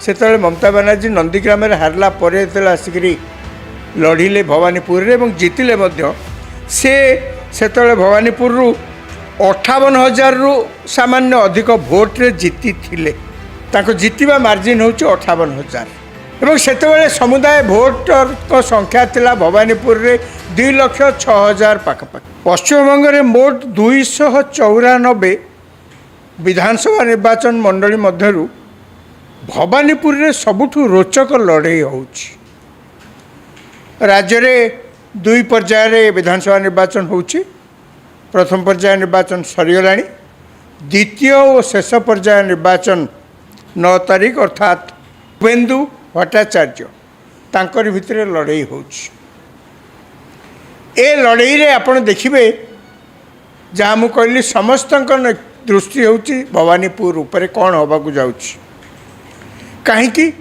से ममता बनर्जी नंदीग्राम हारला आसिक लड़िले भवानीपुर रे एवं जीतिले से भवानीपुर 58,000 रु सामान्य अधिक भोट रे जीति थिले। ताको जीतिबा मार्जिन होची 58,000 एवं सेतेबेले समुदाय भोटर को संख्या थिला भवानीपुर रे 2,06,000 पाखपाख। पश्चिमबंग रे मोट 294 विधानसभा निर्वाचन मंडली मध्यरु भवानीपुर रे सबुठु रोचक लड़ाई होची। राज्य रे 2 पर्याय रे विधानसभा निर्वाचन होची। प्रथम पर्याय निर्वाचन सरीगलाणी, द्वितीय और शेष पर्याय निर्वाचन 9 तारीख अर्थात शुभेन्दु भट्टाचार्य तांकर भितर लड़ाई होची। ए लड़ाई रे आपण देखिबे जहाँ मु कहली समस्त दृष्टि होची भवानीपुर उपरे कौन होबा को जाउची। कहीं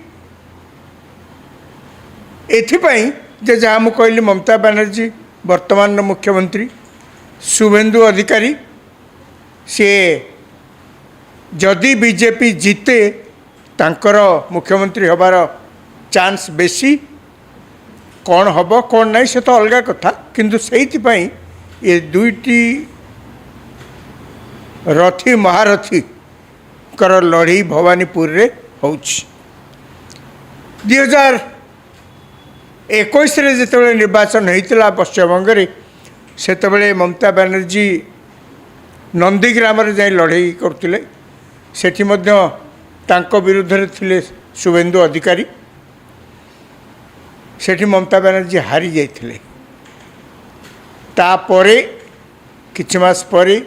एथिपाई जे जहाँ मु कहली ममता बनर्जी वर्तमान मुख्यमंत्री शुभेन्दु अधिकारी से जदि बीजेपी जीते तांकर मुख्यमंत्री हबार चांस बेसी। कौन हम कौन नहीं से तो अलग कथा, किंतु से ये दुईटी रथी महारथी कर लड़ाई भवानीपुर रे होची। 2021 रे जिते निर्वाचन होता पश्चिमबंग रे सेतबेले ममता बनर्जी नंदीग्राम रे जाई लड़ाई करथिले। सेठी मध्य तांको विरुद्ध रे थिले शुभेन्दु अधिकारी। सेठी ममता बनर्जी हारी जाइथिले। तापरे किछि मास परे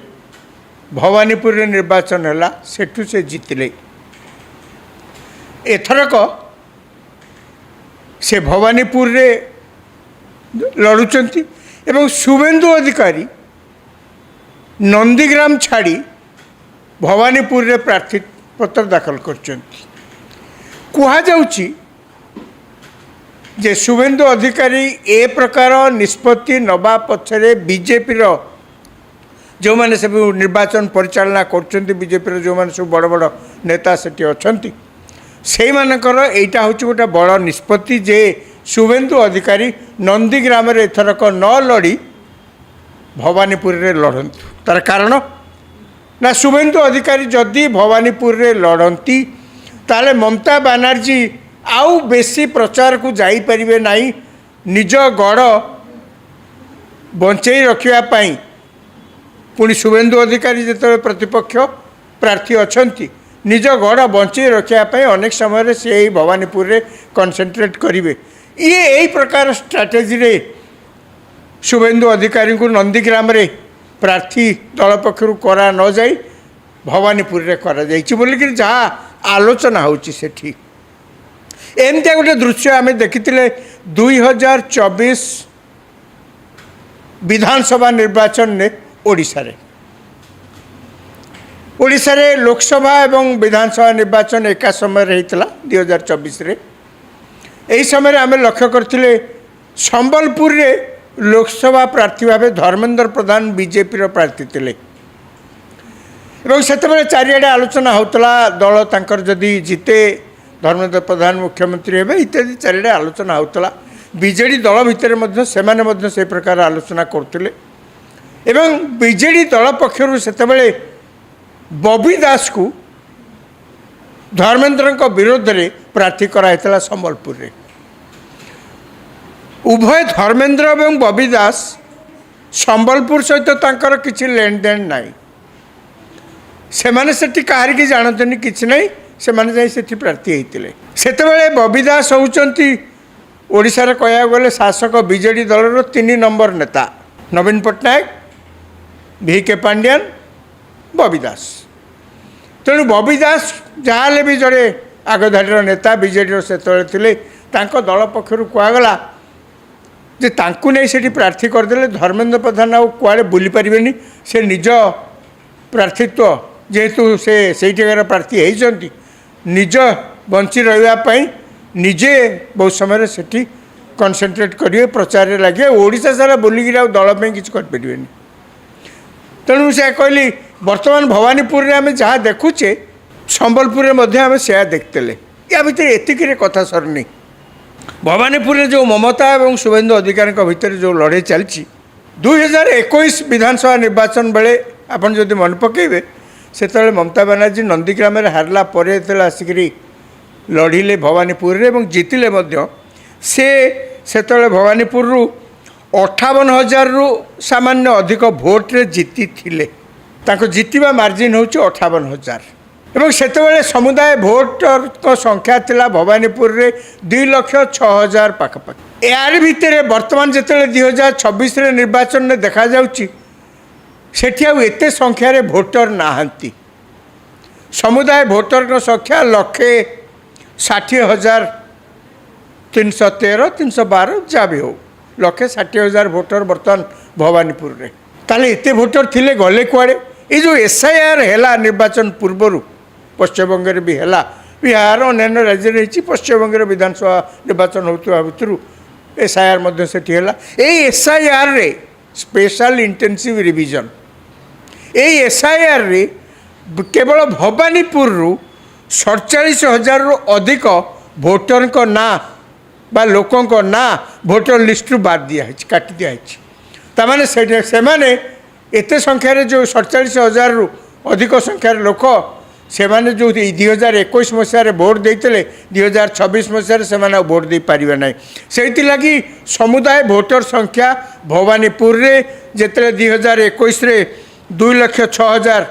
भवानीपुर रे निर्वाचन हला, सेठू से जीतिले। एथरक से भवानीपुर रे लड़ुचंती एवं शुभेन्दु अधिकारी नंदीग्राम छाड़ी भवानीपुर रे प्रार्थी पत्र दाखल करचंती। कुहा जाउची जे शुभेन्दु अधिकारी ए प्रकार निष्पत्ति नबा पछरे बीजेपी रो जो माने सब निर्वाचन परिचालना करचंती, बीजेपी रो जो माने सब बड़ बड़ नेता सेठी अछंती, सेई मानकर एटा होची गोटा बड़ निष्पत्ति जे शुभेन्दु अधिकारी नंदीग्राम रे एथरक न लड़ी भवानीपुर रे लड़ंतु। तार कारण ना शुभेन्दु अधिकारी जदि भवानीपुर रे लड़ती ताले ममता बनर्जी आउ बेसी प्रचार को जाई परिबे नाही। निज गड़ बंचई रखिया पाई पुणी शुभेन्दु अधिकारी जेते प्रतिपक्ष प्रार्थी अछंती, निज गड़ बंचई रखिया पाई अनेक समय से भवानीपुर रे कॉन्सेंट्रेट करिवे। ये यही प्रकार स्ट्राटेजी रे शुभेन्दु अधिकारी को नंदीग्राम रे प्रार्थी दल पक्षर करा न जाई भवानीपुर रे करा जाइछि बोलिक जहाँ आलोचना होछि सेठी। एमती गोटे दृश्य आम देखी 2024 विधानसभा निर्वाचन ने ओडिशा रे लोकसभा एवं विधानसभा निर्वाचन एका समय होता 2024 रे। यही समय आम लक्ष्य करथिले संबलपुर रे लोकसभा प्रार्थी भाव धर्मेंद्र प्रधान बीजेपी रो प्रार्थी थिले एवं सेतेबेले चारिआडे आलोचना होतला दल तांकर जदि जीते धर्मेंद्र प्रधान मुख्यमंत्री हेबे इत्यादि चारिआडे आलोचना होतला। बीजेडी दल भितर मध्य सेमाने मध्य से प्रकार आलोचना करथिले एवं बीजेडी दल पक्षरु सेतेबेले बबी दास को धर्मेंद्र विरोध में प्रार्थी कराइला संबलपुर रे। उभय धर्मेंद्र एवं बबी दास संबलपुर सहित तांकर किछि लेन देन नाई। सेमाने सेठी काहार की जानतनी किछि नाई, सेमाने जाई सेठी प्रार्थी हेतिले। सेतेबेले बबी दास होउचंती ओडिशा रे कहया गले शासक बीजेडी दल रो 3 नंबर नेता। नवीन पट्टनायक, VK पांड्यान, बबी दास। तेणु बबी दास जहाँ भी जड़े आगधाड़ी नेता बीजेडी से थे दल पक्षर कहगला जे तांकु नहीं सेठी प्रार्थी करदे धर्मेंद्र प्रधान आ कुआड़े बुली पारे से निज प्रार्थीत्व जेहेतु से जगह प्रार्थी होती निज बंची रही निजे बहुत समय से कनसेंट्रेट करेंगे प्रचार लगे ओडिशा सारा बुलिक दल किसी करें। तेणु से कहली वर्तमान भवानीपुर रे आम जहाँ देखुचे संबलपुर में आम से देखते या भितर एतिकिरे कथा सरनी भवानीपुर जो ममता और शुभेन्दु अधिकारी भितर जो लड़ाई चलती 2021 विधानसभा निर्वाचन बेले आपन जदि मन पकेबे से ममता बनर्जी नंदीग्राम हारला आसिक लड़िले भवानीपुर और जीतिले से भवानीपुर 58,000 रु सामान्य अधिक भोट्रे जीति थिले जीतवा मार्जिन हूँ 58,000 एवं से समुदाय भोटर को संख्या थिला भवानीपुर रे 2,06,000 पाखापाखि यार भितर बर्तमान जो 2026 निर्वाचन में देखा सेठी एते संख्यार भोटर नहांती समुदाय भोटर को संख्या 1,60,313 312 जहाँ भी हो 1,60,000 भोटर बर्तमान भवानीपुर रे ताले एते भोटर थिले गले कुआड़े ये जो SIR है निर्वाचन पूर्वर पश्चिमबंग भी है बिहार अन्य राज्य रही पश्चिमबंग विधानसभा निर्वाचन होता भितर SIR से SIR रे स्पेशल इंटेंसिव रिविजन ये SIR रे केवल भवानीपुर 47,000 रु अधिक भोटर को ना बा लोकों को ना भोटर लिस्ट बाद दिया काटी दिया ताने से एते संख्यार जो 47,000 रु अधिक संख्यार लोक से माने जो 2021 मसीह भोट देते 2026 मसीह से भोट दे पारे ना से लगी समुदाय भोटर संख्या भवानीपुर रे जिते 2021 रे 2,06,000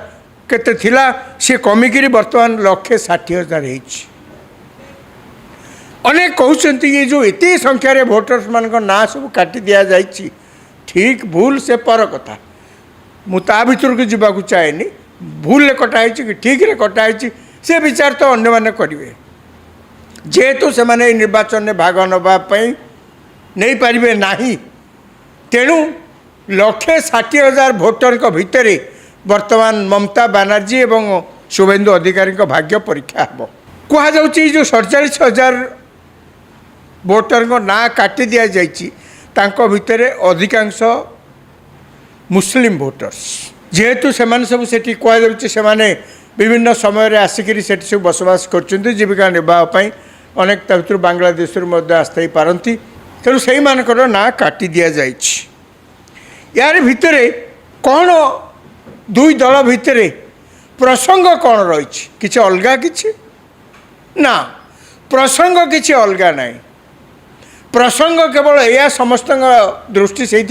केते थिला सी कमिकी बर्तमान 1,60,000 अनेक कहते ये जो एत संख्यार भोटर्स मान ना सब काटी दि जाइए ठीक भूल से पर कथा मुझा भर को जावाक चाहेनी भूल कटाई कि ठीक रे कटाई से विचार तो अन्य माने करेंगे जेहेतु से माने निर्वाचन में भाग नापी नहीं पारे ना तेणु 1,60,000 भोटर को भितर वर्तमान ममता बनर्जी एवं शुभेन्दु अधिकारी भाग्य परीक्षा हम कहुच्छी जो 47,000 भोटर को ना काटी दि जाइए भितर अधिकांश मुस्लिम भोटर्स जेहेतु से सब से कहुच्छे से विभिन्न समय आसिक सब बसवास कर जीविका निर्वाह अनेक भर बांग्लादेश आस्थाई पारती तेणु से मानकर ना काटी दि जाए यार भितर कौन दुई दल भितर प्रसंग कौन रही कि अलगा कि ना प्रसंग कि अलगा ना प्रसंग केवल यह समस्त दृष्टि से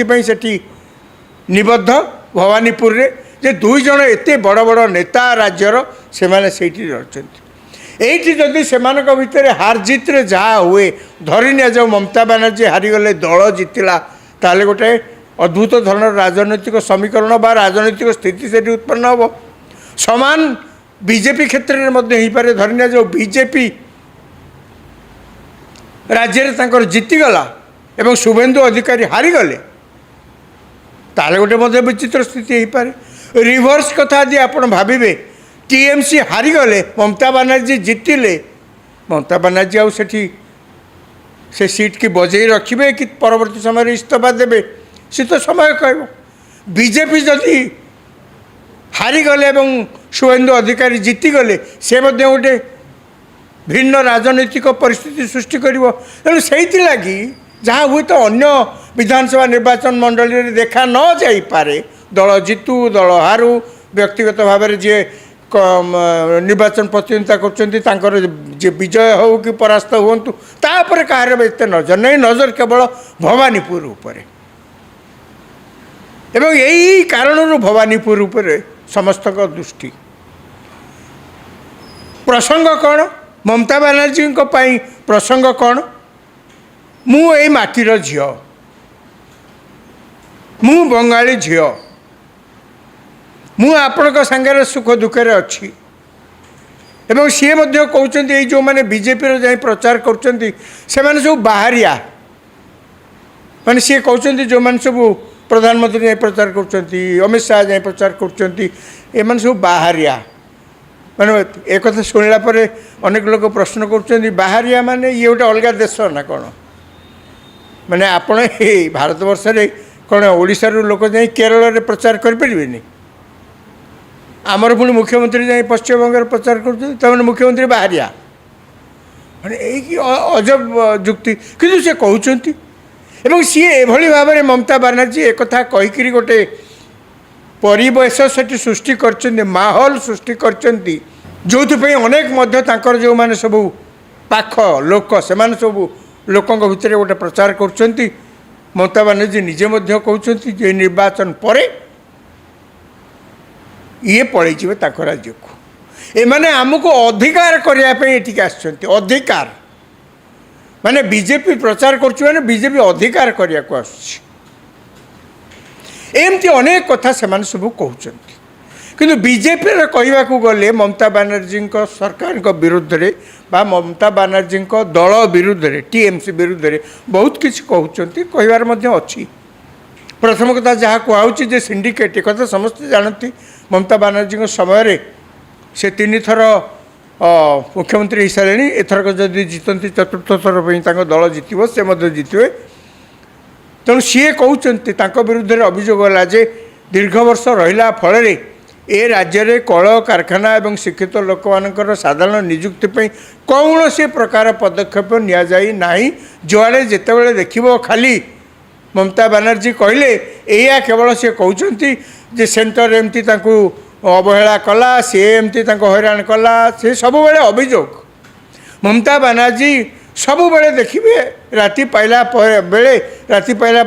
निबद्ध भवानीपुर रे जे दुई जन एते बड़ बड़ नेता राज्यर से माने सेठी रही जदि से भितर हार जीत रे जहाँ हुए धरी नि जाओ ममता बनर्जी हारीगले दल जीतला ताले गोटे अद्भुत धरण राजनैतिक समीकरण बा राजनैतिक स्थिति से उत्पन्न हम समान बीजेपी क्षेत्र में पारे धरी नि जाओ बीजेपी राज्य जीतीगला एवं शुभेन्दु अधिकारी हारीगले ताले गोटे मध्य विचित्र स्थिति हो पारे रिवर्स कथा यदि आप भावे TMC हारीगले ममता बनर्जी जीतिले ममता बनर्जी आउ से सीट की बजे रखिए कि परवर्ती समय इस्तीफा देवे सी तो समय कह बीजेपी जदि हारीगले एवं शुभेन्दु अधिकारी जीतीगले से गोटे भिन्न राजनैतिक परिस्थिति सृष्टि कर तेणु से लगी जहाँ हुए तो अन्य विधानसभा निर्वाचन मंडल में देखा न जापे दल जीतु दल हारू व्यक्तिगत भाव में जी निर्वाचन प्रतिद्वंदिता कर विजय हो कि परास्त हूँ तापर कहार एत नजर नहीं नजर केवल भवानीपुर उपर एवं यही कारण भवानीपुर उपर समस्त दृष्टि प्रसंग कौन ममता बनर्जी प्रसंग कौन मु ए माटीर झियो मु बंगाली झियो मु आपण सांगे सुख दुखे अच्छी एवं सी कहते जो मैंने बीजेपी जा प्रचार कर सब बाहरिया माने सी कहते जो मैंने सब प्रधानमंत्री जा प्रचार कर अमित शाह जा प्रचार कर सब बाहरिया माने एक शुणला अनेक लोग प्रश्न कर बाहरिया माने ये गोटे अलग देश ना कौन माने आपण भारत वर्ष रे कौन ओडिशा रू लोक जाई केरल रे प्रचार करें आमर पुणी मुख्यमंत्री जाई पश्चिमबंग प्रचार कर मुख्यमंत्री बाहरिया ମାନେ ଏଇ ଅଜବ ଯୁକ୍ତି କିନ୍ତୁ ସେ କହୁଛନ୍ତି ଏବଂ ସିଏ ଏଭଳି ଭାବରେ ମମତା ବାନାର୍ଜୀ ଏକଥା କହିକିରି ଗୋଟେ ପରିବେଶ ସେଠି ସୃଷ୍ଟି କରିଛନ୍ତି, ମାହୋଲ ସୃଷ୍ଟି କରିଛନ୍ତି, ଯେଉଁଥିପାଇଁ ଅନେକ ମଧ୍ୟ ତାଙ୍କର ଯେଉଁମାନେ ସବୁ ପାଖ ଲୋକ ସେମାନେ ସବୁ ଲୋକଙ୍କ ଭିତରେ ଗୋଟେ ପ୍ରଚାର କରୁଛନ୍ତି। ମମତା ବାନାର୍ଜୀ ନିଜେ ମଧ୍ୟ କହୁଛନ୍ତି ଯେ ନିର୍ବାଚନ ପରେ ଇଏ ପଳେଇଯିବେ ତାଙ୍କ ରାଜ୍ୟକୁ। ଏମାନେ ଆମକୁ ଅଧିକାର କରିବା ପାଇଁ ଏଠିକି ଆସିଛନ୍ତି। ଅଧିକାର ମାନେ ବିଜେପି ପ୍ରଚାର କରୁଛି ମାନେ ବିଜେପି ଅଧିକାର କରିବାକୁ ଆସୁଛି। ଏମିତି ଅନେକ କଥା ସେମାନେ ସବୁ କହୁଛନ୍ତି। କିନ୍ତୁ ବିଜେପିର କହିବାକୁ ଗଲେ ମମତା ବାନାର୍ଜୀଙ୍କ ସରକାରଙ୍କ ବିରୁଦ୍ଧରେ ବା ମମତା ବାନାର୍ଜୀଙ୍କ ଦଳ ବିରୁଦ୍ଧରେ ଟିଏମ୍ସି ବିରୁଦ୍ଧରେ ବହୁତ କିଛି କହୁଛନ୍ତି, କହିବାର ମଧ୍ୟ ଅଛି। ପ୍ରଥମ କଥା ଯାହା କୁହାହେଉଛି ଯେ ସିଣ୍ଡିକେଟ୍, କଥା ସମସ୍ତେ ଜାଣନ୍ତି। ମମତା ବାନାର୍ଜୀଙ୍କ ସମୟରେ ସେ 3 ଥର ମୁଖ୍ୟମନ୍ତ୍ରୀ ହେଇସାରିଲେଣି। ଏଥରକ ଯଦି ଜିତନ୍ତି ଚତୁର୍ଥ ଥର ପାଇଁ ତାଙ୍କ ଦଳ ଜିତିବ, ସେ ମଧ୍ୟ ଜିତିବେ। ତେଣୁ ସିଏ କହୁଛନ୍ତି ତାଙ୍କ ବିରୁଦ୍ଧରେ ଅଭିଯୋଗ ହେଲା ଯେ ଦୀର୍ଘ ବର୍ଷ ରହିଲା ଫଳରେ ଏ ରାଜ୍ୟରେ କଳକାରଖାନା ଏବଂ ଶିକ୍ଷିତ ଲୋକମାନଙ୍କର ସାଧାରଣ ନିଯୁକ୍ତି ପାଇଁ କୌଣସି ପ୍ରକାର ପଦକ୍ଷେପ ନିଆଯାଇ ନାହିଁ। ଯୁଆଡ଼େ ଯେତେବେଳେ ଦେଖିବ ଖାଲି ମମତା ବାନାର୍ଜୀ କହିଲେ ଏଇଆ କେବଳ ସେ କହୁଛନ୍ତି ଯେ ସେଣ୍ଟର ଏମିତି ତାଙ୍କୁ ଅବହେଳା କଲା, ସିଏ ଏମିତି ତାଙ୍କୁ ହଇରାଣ କଲା, ସେ ସବୁବେଳେ ଅଭିଯୋଗ। ମମତା ବାନାର୍ଜୀ ସବୁବେଳେ ଦେଖିବେ ରାତି ପାଇଲା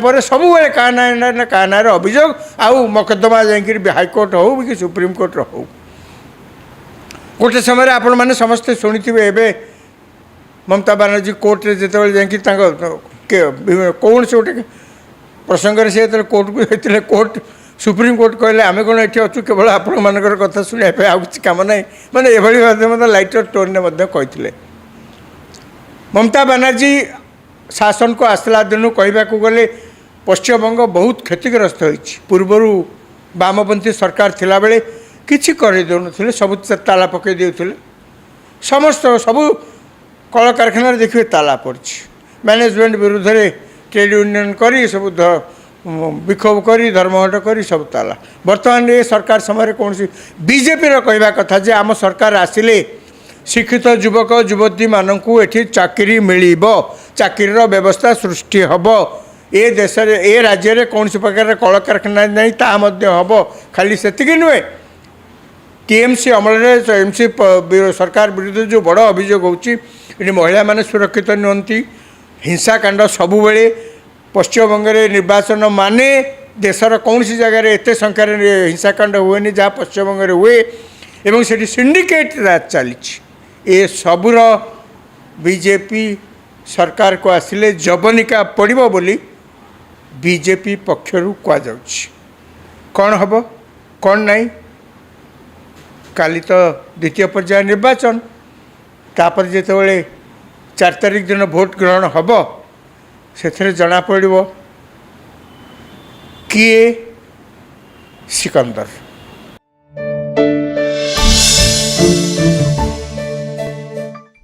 ପରେ ସବୁବେଳେ କାହା ନା କାହା ନାଁରେ ଅଭିଯୋଗ, ଆଉ ମକଦ୍ଦମା ଯାଇକିରି ହାଇକୋର୍ଟ ହେଉ କି ସୁପ୍ରିମକୋର୍ଟର ହେଉ। ଗୋଟେ ସମୟରେ ଆପଣମାନେ ସମସ୍ତେ ଶୁଣିଥିବେ ଏବେ ମମତା ବାନାର୍ଜୀ କୋର୍ଟରେ ଯେତେବେଳେ ଯାଇକି ତାଙ୍କ କୌଣସି ଗୋଟେ ପ୍ରସଙ୍ଗରେ ସେ ଯେତେବେଳେ କୋର୍ଟକୁ ଯାଇଥିଲେ, ସୁପ୍ରିମକୋର୍ଟ କହିଲେ ଆମେ କ'ଣ ଏଠି ଅଛୁ କେବଳ ଆପଣମାନଙ୍କର କଥା ଶୁଣିବା ପାଇଁ, ଆଉ କିଛି କାମ ନାହିଁ। ମାନେ ଏଭଳି ଭାବେ ମଧ୍ୟ ଲାଇଟର ଟୋନ୍ରେ ମଧ୍ୟ କହିଥିଲେ। ମମତା ବାନାର୍ଜୀ ଶାସନକୁ ଆସିଲା ଦିନୁ କହିବାକୁ ଗଲେ ପଶ୍ଚିମବଙ୍ଗ ବହୁତ କ୍ଷତିଗ୍ରସ୍ତ ହୋଇଛି। ପୂର୍ବରୁ ବାମପନ୍ଥୀ ସରକାର ଥିଲାବେଳେ କିଛି କରିଦେଉନଥିଲେ, ସବୁ ତାଲା ପକାଇ ଦେଉଥିଲେ। ସବୁ କଳକାରଖାନାରେ ଦେଖିବେ ତାଲା ପଡ଼ିଛି। ମ୍ୟାନେଜମେଣ୍ଟ ବିରୁଦ୍ଧରେ ଟ୍ରେଡ୍ ୟୁନିୟନ୍ କରି ସବୁ ବିକ୍ଷୋଭ କରି ଧର୍ମଘଟ କରି ସବୁ ତାଲା। ବର୍ତ୍ତମାନ ଏ ସରକାର ସମୟରେ କୌଣସି ବିଜେପିର କହିବା କଥା ଯେ ଆମ ସରକାର ଆସିଲେ ଶିକ୍ଷିତ ଯୁବକ ଯୁବତୀମାନଙ୍କୁ ଏଠି ଚାକିରି ମିଳିବ, ଚାକିରିର ବ୍ୟବସ୍ଥା ସୃଷ୍ଟି ହେବ, ଏ ଦେଶରେ ଏ ରାଜ୍ୟରେ କୌଣସି ପ୍ରକାର କଳକାରଖାନା ନାହିଁ ତାହା ମଧ୍ୟ ହେବ। ଖାଲି ସେତିକି ନୁହେଁ, ଟିଏମ୍ସି ଅମଳରେ ଏମ୍ସି ସରକାର ବିରୁଦ୍ଧରେ ଯେଉଁ ବଡ଼ ଅଭିଯୋଗ ହେଉଛି, ଏଠି ମହିଳାମାନେ ସୁରକ୍ଷିତ ନୁହନ୍ତି, ହିଂସାକାଣ୍ଡ ସବୁବେଳେ। ପଶ୍ଚିମବଙ୍ଗରେ ନିର୍ବାଚନ ମାନେ ଦେଶର କୌଣସି ଜାଗାରେ ଏତେ ସଂଖ୍ୟାରେ ହିଂସାକାଣ୍ଡ ହୁଏନି ଯାହା ପଶ୍ଚିମବଙ୍ଗରେ ହୁଏ, ଏବଂ ସେଠି ସିଣ୍ଡିକେଟ୍ ରାଜ ଚାଲିଛି। ଏ ସବୁର ବିଜେପି ସରକାରକୁ ଆସିଲେ ଜବନିକା ପଡ଼ିବ ବୋଲି ବିଜେପି ପକ୍ଷରୁ କୁହାଯାଉଛି। କ'ଣ ହେବ କ'ଣ ନାହିଁ, କାଲି ତ ଦ୍ୱିତୀୟ ପର୍ଯ୍ୟାୟ ନିର୍ବାଚନ, ତାପରେ ଯେତେବେଳେ 4 ତାରିଖ ଦିନ ଭୋଟ ଗ୍ରହଣ ହେବ ସେଥିରେ ଜଣାପଡ଼ିବ କିଏ ସିକନ୍ଦର।